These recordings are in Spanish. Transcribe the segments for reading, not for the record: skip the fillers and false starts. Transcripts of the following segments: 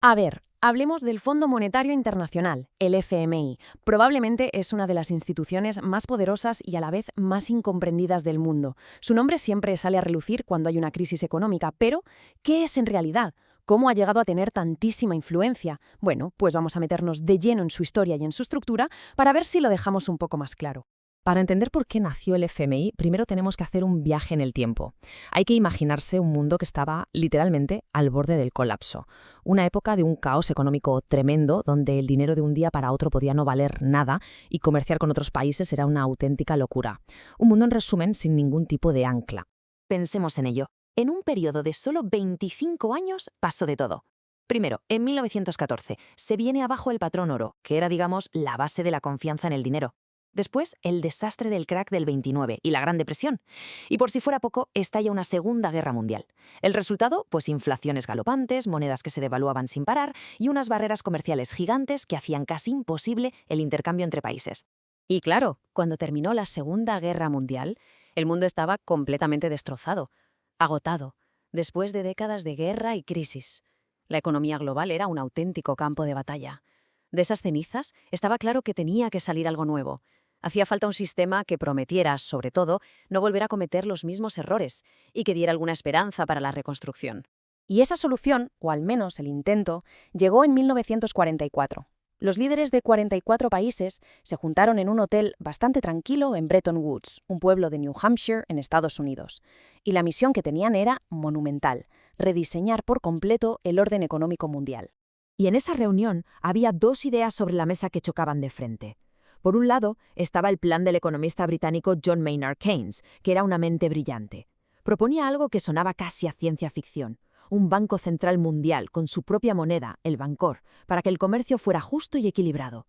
A ver, hablemos del Fondo Monetario Internacional, el FMI. Probablemente es una de las instituciones más poderosas y a la vez más incomprendidas del mundo. Su nombre siempre sale a relucir cuando hay una crisis económica, pero ¿qué es en realidad? ¿Cómo ha llegado a tener tantísima influencia? Bueno, pues vamos a meternos de lleno en su historia y en su estructura para ver si lo dejamos un poco más claro. Para entender por qué nació el FMI, primero tenemos que hacer un viaje en el tiempo. Hay que imaginarse un mundo que estaba literalmente al borde del colapso. Una época de un caos económico tremendo, donde el dinero de un día para otro podía no valer nada y comerciar con otros países era una auténtica locura. Un mundo, en resumen, sin ningún tipo de ancla. Pensemos en ello. En un periodo de solo 25 años pasó de todo. Primero, en 1914, se viene abajo el patrón oro, que era, digamos, la base de la confianza en el dinero. Después, el desastre del crack del 29 y la Gran Depresión. Y por si fuera poco, estalla una Segunda Guerra Mundial. El resultado, pues inflaciones galopantes, monedas que se devaluaban sin parar y unas barreras comerciales gigantes que hacían casi imposible el intercambio entre países. Y claro, cuando terminó la Segunda Guerra Mundial, el mundo estaba completamente destrozado, agotado, después de décadas de guerra y crisis. La economía global era un auténtico campo de batalla. De esas cenizas estaba claro que tenía que salir algo nuevo. Hacía falta un sistema que prometiera, sobre todo, no volver a cometer los mismos errores y que diera alguna esperanza para la reconstrucción. Y esa solución, o al menos el intento, llegó en 1944. Los líderes de 44 países se juntaron en un hotel bastante tranquilo en Bretton Woods, un pueblo de New Hampshire, en Estados Unidos. Y la misión que tenían era monumental: rediseñar por completo el orden económico mundial. Y en esa reunión había dos ideas sobre la mesa que chocaban de frente. Por un lado, estaba el plan del economista británico John Maynard Keynes, que era una mente brillante. Proponía algo que sonaba casi a ciencia ficción: un banco central mundial con su propia moneda, el Bancor, para que el comercio fuera justo y equilibrado.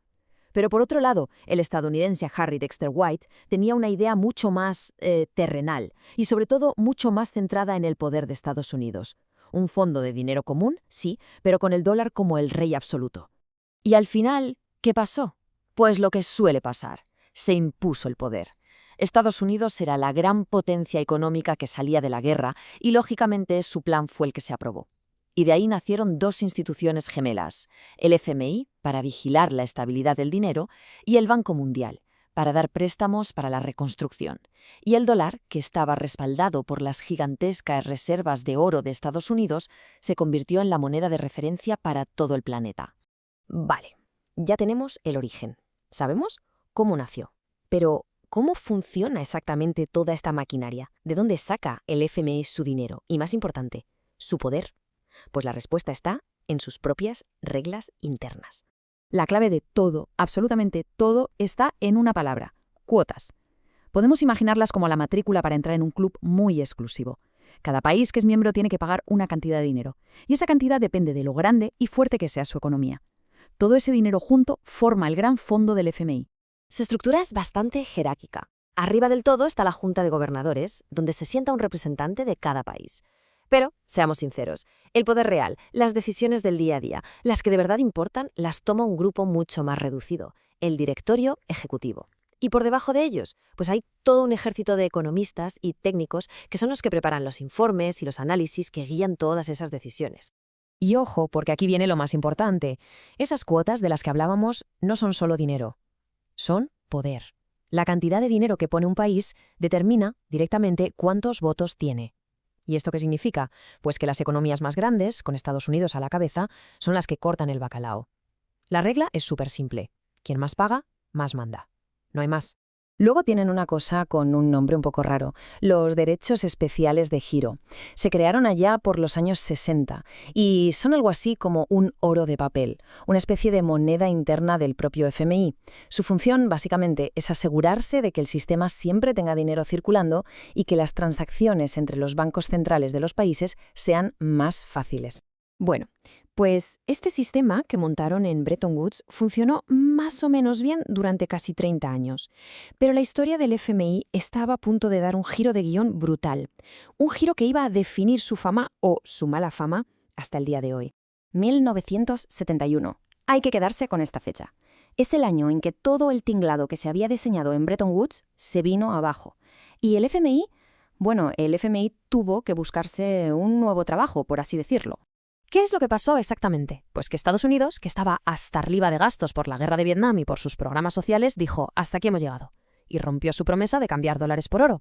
Pero por otro lado, el estadounidense Harry Dexter White tenía una idea mucho más terrenal y sobre todo mucho más centrada en el poder de Estados Unidos. Un fondo de dinero común, sí, pero con el dólar como el rey absoluto. Y al final, ¿qué pasó? Pues lo que suele pasar: se impuso el poder. Estados Unidos era la gran potencia económica que salía de la guerra y, lógicamente, su plan fue el que se aprobó. Y de ahí nacieron dos instituciones gemelas: el FMI, para vigilar la estabilidad del dinero, y el Banco Mundial, para dar préstamos para la reconstrucción. Y el dólar, que estaba respaldado por las gigantescas reservas de oro de Estados Unidos, se convirtió en la moneda de referencia para todo el planeta. Vale, ya tenemos el origen. Sabemos cómo nació. Pero, ¿cómo funciona exactamente toda esta maquinaria? ¿De dónde saca el FMI su dinero? Y más importante, su poder. Pues la respuesta está en sus propias reglas internas. La clave de todo, absolutamente todo, está en una palabra: cuotas. Podemos imaginarlas como la matrícula para entrar en un club muy exclusivo. Cada país que es miembro tiene que pagar una cantidad de dinero, y esa cantidad depende de lo grande y fuerte que sea su economía. Todo ese dinero junto forma el gran fondo del FMI. Su estructura es bastante jerárquica. Arriba del todo está la Junta de Gobernadores, donde se sienta un representante de cada país. Pero, seamos sinceros, el poder real, las decisiones del día a día, las que de verdad importan, las toma un grupo mucho más reducido: el directorio ejecutivo. Y por debajo de ellos, pues hay todo un ejército de economistas y técnicos que son los que preparan los informes y los análisis que guían todas esas decisiones. Y ojo, porque aquí viene lo más importante: esas cuotas de las que hablábamos no son solo dinero, son poder. La cantidad de dinero que pone un país determina directamente cuántos votos tiene. ¿Y esto qué significa? Pues que las economías más grandes, con Estados Unidos a la cabeza, son las que cortan el bacalao. La regla es súper simple: quien más paga, más manda. No hay más. Luego tienen una cosa con un nombre un poco raro: los derechos especiales de giro. Se crearon allá por los años 60 y son algo así como un oro de papel, una especie de moneda interna del propio FMI. Su función, básicamente, es asegurarse de que el sistema siempre tenga dinero circulando y que las transacciones entre los bancos centrales de los países sean más fáciles. Bueno, pues este sistema que montaron en Bretton Woods funcionó más o menos bien durante casi 30 años. Pero la historia del FMI estaba a punto de dar un giro de guión brutal. Un giro que iba a definir su fama o su mala fama hasta el día de hoy. 1971. Hay que quedarse con esta fecha. Es el año en que todo el tinglado que se había diseñado en Bretton Woods se vino abajo. Y el FMI tuvo que buscarse un nuevo trabajo, por así decirlo. ¿Qué es lo que pasó exactamente? Pues que Estados Unidos, que estaba hasta arriba de gastos por la guerra de Vietnam y por sus programas sociales, dijo, hasta aquí hemos llegado, y rompió su promesa de cambiar dólares por oro.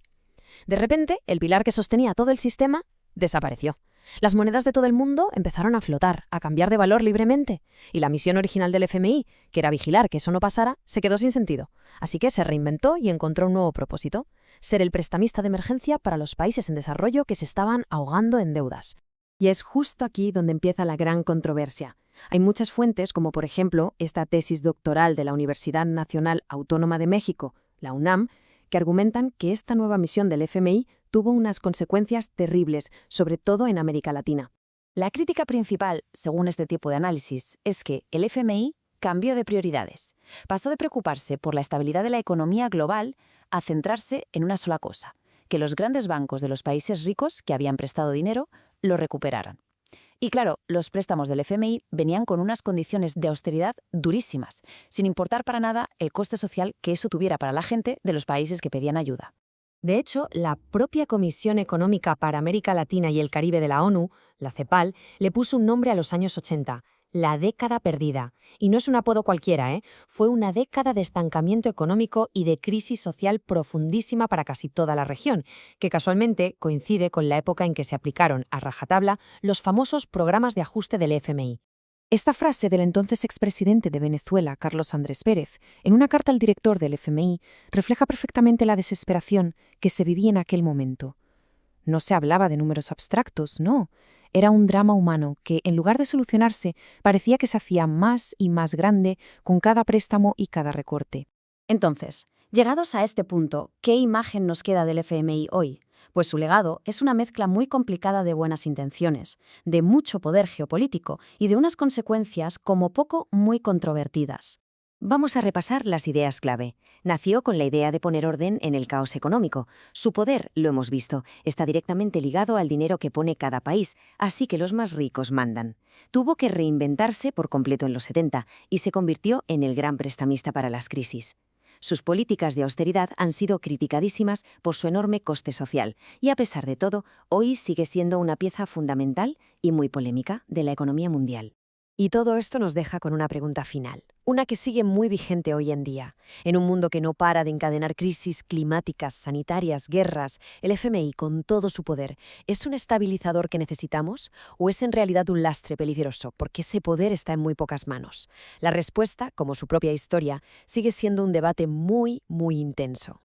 De repente, el pilar que sostenía todo el sistema desapareció. Las monedas de todo el mundo empezaron a flotar, a cambiar de valor libremente, y la misión original del FMI, que era vigilar que eso no pasara, se quedó sin sentido. Así que se reinventó y encontró un nuevo propósito: ser el prestamista de emergencia para los países en desarrollo que se estaban ahogando en deudas. Y es justo aquí donde empieza la gran controversia. Hay muchas fuentes, como por ejemplo esta tesis doctoral de la Universidad Nacional Autónoma de México, la UNAM, que argumentan que esta nueva misión del FMI tuvo unas consecuencias terribles, sobre todo en América Latina. La crítica principal, según este tipo de análisis, es que el FMI cambió de prioridades. Pasó de preocuparse por la estabilidad de la economía global a centrarse en una sola cosa: que los grandes bancos de los países ricos que habían prestado dinero lo recuperaran. Y claro, los préstamos del FMI venían con unas condiciones de austeridad durísimas, sin importar para nada el coste social que eso tuviera para la gente de los países que pedían ayuda. De hecho, la propia Comisión Económica para América Latina y el Caribe de la ONU, la CEPAL, le puso un nombre a los años 80, la década perdida. Y no es un apodo cualquiera, ¿eh? Fue una década de estancamiento económico y de crisis social profundísima para casi toda la región, que casualmente coincide con la época en que se aplicaron a rajatabla los famosos programas de ajuste del FMI. Esta frase del entonces expresidente de Venezuela, Carlos Andrés Pérez, en una carta al director del FMI, refleja perfectamente la desesperación que se vivía en aquel momento. No se hablaba de números abstractos, no. Era un drama humano que, en lugar de solucionarse, parecía que se hacía más y más grande con cada préstamo y cada recorte. Entonces, llegados a este punto, ¿qué imagen nos queda del FMI hoy? Pues su legado es una mezcla muy complicada de buenas intenciones, de mucho poder geopolítico y de unas consecuencias como poco muy controvertidas. Vamos a repasar las ideas clave. Nació con la idea de poner orden en el caos económico. Su poder, lo hemos visto, está directamente ligado al dinero que pone cada país, así que los más ricos mandan. Tuvo que reinventarse por completo en los 70 y se convirtió en el gran prestamista para las crisis. Sus políticas de austeridad han sido criticadísimas por su enorme coste social y, a pesar de todo, hoy sigue siendo una pieza fundamental y muy polémica de la economía mundial. Y todo esto nos deja con una pregunta final, una que sigue muy vigente hoy en día. En un mundo que no para de encadenar crisis climáticas, sanitarias, guerras, el FMI, con todo su poder, ¿es un estabilizador que necesitamos o es en realidad un lastre peligroso porque ese poder está en muy pocas manos? La respuesta, como su propia historia, sigue siendo un debate muy, muy intenso.